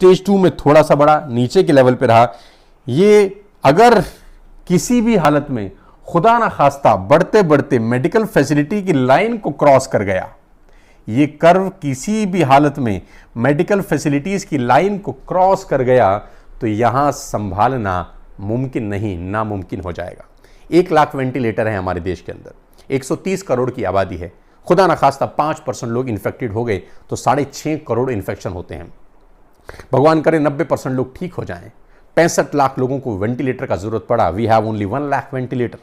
Stage 2 में थोड़ा सा बढ़ा, नीचे के लेवल पे रहा। ये अगर किसी भी हालत में खुदा ना खास्ता बढ़ते बढ़ते मेडिकल फैसिलिटी की लाइन को क्रॉस कर गया, ये कर्व किसी भी हालत में मेडिकल फैसिलिटीज की लाइन को क्रॉस कर गया, तो यहां संभालना मुमकिन नहीं, नामुमकिन हो जाएगा। 1 लाख वेंटिलेटर है हमारे देश के अंदर, 130 करोड़ की आबादी है। खुदा ना खास्ता 5% लोग इन्फेक्टेड हो गए तो 6.5 करोड़ इन्फेक्शन होते हैं। भगवान करे 90% लोग ठीक हो जाएं। 65 लाख लोगों को वेंटिलेटर का जरूरत पड़ा। We have only 1 lakh ventilator.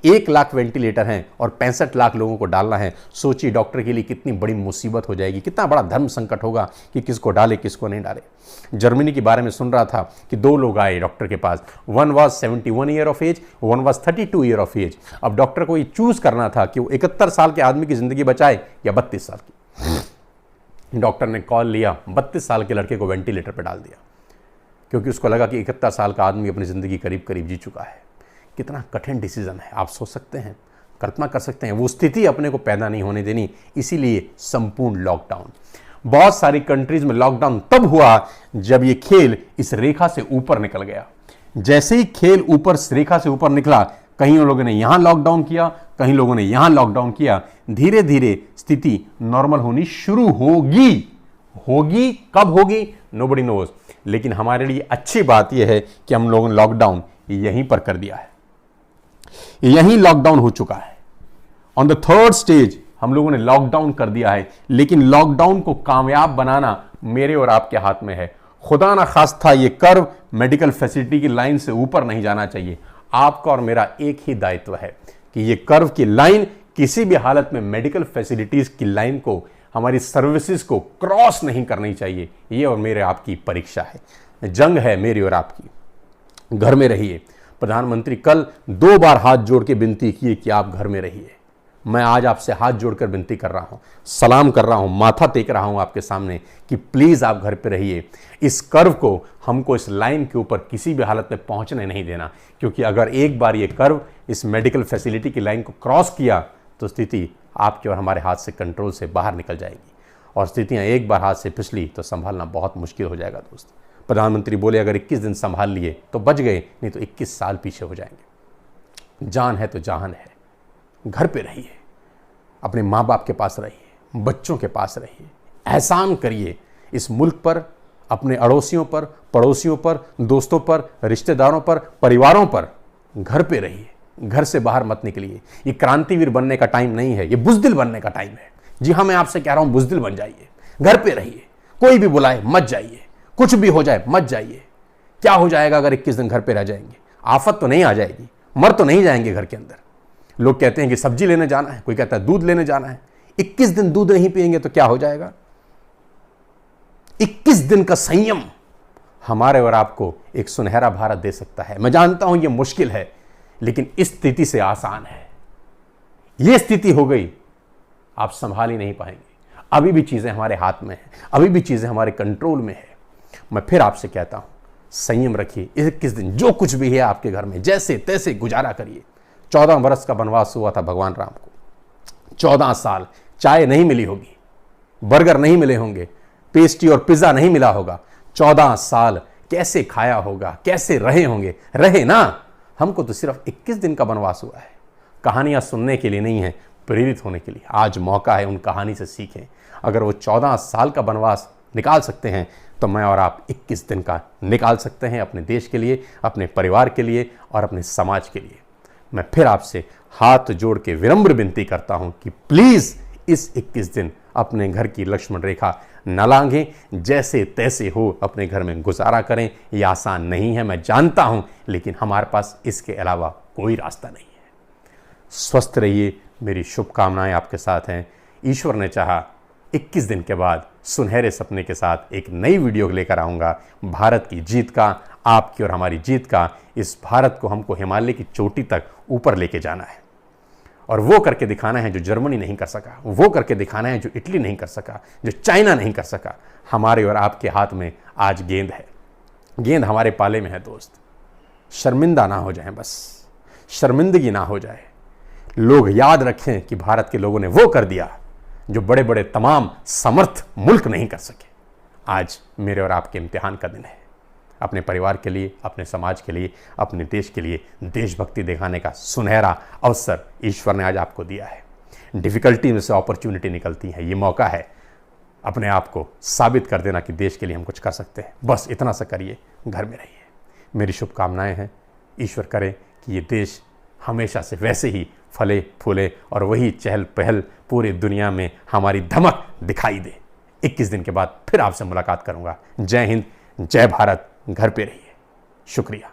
1 lakh ventilator हैं और 65 लाख लोगों को डालना है। सोचिए डॉक्टर के लिए कितनी बड़ी मुसीबत हो जाएगी, कितना बड़ा धर्म संकट होगा कि किसको डाले किसको नहीं डाले। जर्मनी के बारे में सुन रहा था कि 2 लोग आए डॉक्टर के पास, one was 71 year of age, one was 32 year of age. अब डॉक्टर को ये चूज करना था कि वो 71 साल के आदमी की जिंदगी बचाए या 32 साल की। डॉक्टर ने कॉल लिया, 32 साल के लड़के को वेंटिलेटर पर डाल दिया, क्योंकि उसको लगा कि 71 साल का आदमी अपनी जिंदगी करीब करीब जी चुका है। कितना कठिन डिसीजन है, आप सोच सकते हैं, कल्पना कर सकते हैं। वो स्थिति अपने को पैदा नहीं होने देनी, इसीलिए संपूर्ण लॉकडाउन। बहुत सारी कंट्रीज में लॉकडाउन तब हुआ जब ये खेल इस रेखा से ऊपर निकल गया। जैसे ही खेल ऊपर रेखा से ऊपर निकला, कहीं लोगों ने यहां लॉकडाउन किया, कहीं लोगों ने यहां लॉकडाउन किया। धीरे धीरे स्थिति नॉर्मल होनी शुरू होगी। कब होगी नोबडी नोज, लेकिन हमारे लिए अच्छी बात यह है कि हम लोगों ने लॉकडाउन यहीं पर कर दिया है, यहीं लॉकडाउन हो चुका है। ऑन द 3rd स्टेज हम लोगों ने लॉकडाउन कर दिया है, लेकिन लॉकडाउन को कामयाब बनाना मेरे और आपके हाथ में है। खुदा ना खास्ता ये कर्व मेडिकल फैसिलिटी की लाइन से ऊपर नहीं जाना चाहिए। आपका और मेरा एक ही दायित्व है कि ये कर्व की लाइन किसी भी हालत में मेडिकल फैसिलिटीज की लाइन को, हमारी सर्विसेज को क्रॉस नहीं करनी चाहिए। ये और मेरे आपकी परीक्षा है, जंग है मेरी और आपकी। घर में रहिए। प्रधानमंत्री कल 2 बार हाथ जोड़ के विनती किए कि आप घर में रहिए। मैं आज आपसे हाथ जोड़कर विनती कर रहा हूं, सलाम कर रहा हूं, माथा टेक रहा हूं आपके सामने कि प्लीज आप घर पे रहिए। इस कर्व को, हमको इस लाइन के ऊपर किसी भी हालत में पहुंचने नहीं देना, क्योंकि अगर एक बार ये कर्व इस मेडिकल फैसिलिटी की लाइन को क्रॉस किया तो स्थिति आपके और हमारे हाथ से कंट्रोल से बाहर निकल जाएगी। और स्थितियां एक बार हाथ से फिसली तो संभालना बहुत मुश्किल हो जाएगा दोस्त। प्रधानमंत्री बोले अगर 21 दिन संभाल लिए तो बच गए, नहीं तो 21 साल पीछे हो जाएंगे। जान है तो जहान है। घर पे रहिए, अपने माँ बाप के पास रहिए, बच्चों के पास रहिए। एहसान करिए इस मुल्क पर, अपने अड़ोसियों पर, पड़ोसियों पर, दोस्तों पर, रिश्तेदारों पर, परिवारों पर। घर पे रहिए, घर से बाहर मत निकलिए। ये क्रांतिवीर बनने का टाइम नहीं है, ये बुजदिल बनने का टाइम है। जी हाँ, मैं आपसे कह रहा हूं, बुजदिल बन जाइए, घर पे रहिए। कोई भी बुलाए मत जाइए, कुछ भी हो जाए मत जाइए। क्या हो जाएगा अगर 21 दिन घर पे रह जाएंगे? आफत तो नहीं आ जाएगी, मर तो नहीं जाएंगे घर के अंदर। लोग कहते हैं कि सब्जी लेने जाना है, कोई कहता है दूध लेने जाना है। 21 दिन दूध नहीं पिएंगे तो क्या हो जाएगा? 21 दिन का संयम हमारे और आपको एक सुनहरा भारत दे सकता है। मैं जानता हूं यह मुश्किल है, लेकिन इस स्थिति से आसान है। यह स्थिति हो गई, आप संभाल ही नहीं पाएंगे। अभी भी चीजें हमारे हाथ में हैं, अभी भी चीजें हमारे कंट्रोल में है। मैं फिर आपसे कहता हूं, संयम रखिए। 21 दिन जो कुछ भी है आपके घर में जैसे तैसे गुजारा करिए। 14 वर्ष का वनवास हुआ था भगवान राम को। 14 साल चाय नहीं मिली होगी, बर्गर नहीं मिले होंगे, पेस्ट्री और पिज्जा नहीं मिला होगा। 14 साल कैसे खाया होगा, कैसे रहे होंगे? रहे ना। हमको तो सिर्फ 21 दिन का वनवास हुआ है। कहानियां सुनने के लिए नहीं है, प्रेरित होने के लिए। आज मौका है उन कहानी से सीखें। अगर वो 14 साल का वनवास निकाल सकते हैं तो मैं और आप 21 दिन का निकाल सकते हैं, अपने देश के लिए, अपने परिवार के लिए और अपने समाज के लिए। मैं फिर आपसे हाथ जोड़ के विनम्र विनती करता हूं कि प्लीज इस 21 दिन अपने घर की लक्ष्मण रेखा न लांघें, जैसे तैसे हो अपने घर में गुजारा करें। यह आसान नहीं है, मैं जानता हूं, लेकिन हमारे पास इसके अलावा कोई रास्ता नहीं है। स्वस्थ रहिए, मेरी शुभकामनाएं आपके साथ हैं। ईश्वर ने चाहा 21 दिन के बाद सुनहरे सपने के साथ एक नई वीडियो लेकर आऊँगा, भारत की जीत का, आपकी और हमारी जीत का। इस भारत को हमको हिमालय की चोटी तक ऊपर लेके जाना है और वो करके दिखाना है जो जर्मनी नहीं कर सका, वो करके दिखाना है जो इटली नहीं कर सका, जो चाइना नहीं कर सका। हमारे और आपके हाथ में आज गेंद है, गेंद हमारे पाले में है दोस्त। शर्मिंदा ना हो जाए, बस शर्मिंदगी ना हो जाए। लोग याद रखें कि भारत के लोगों ने वो कर दिया जो बड़े बड़े तमाम समर्थ मुल्क नहीं कर सके। आज मेरे और आपके इम्तिहान का दिन है। अपने परिवार के लिए, अपने समाज के लिए, अपने देश के लिए देशभक्ति दिखाने का सुनहरा अवसर ईश्वर ने आज आपको दिया है। डिफ़िकल्टी में से अपॉर्चुनिटी निकलती है, ये मौका है अपने आप को साबित कर देना कि देश के लिए हम कुछ कर सकते हैं। बस इतना सा करिए, घर में रहिए। मेरी शुभकामनाएं हैं, ईश्वर करे कि ये देश हमेशा से वैसे ही फले फूले और वही चहल पहल पूरी दुनिया में हमारी धमक दिखाई दे। 21 दिन के बाद फिर आपसे मुलाकात करूंगा। जय हिंद, जय भारत। घर पे रहिए। शुक्रिया।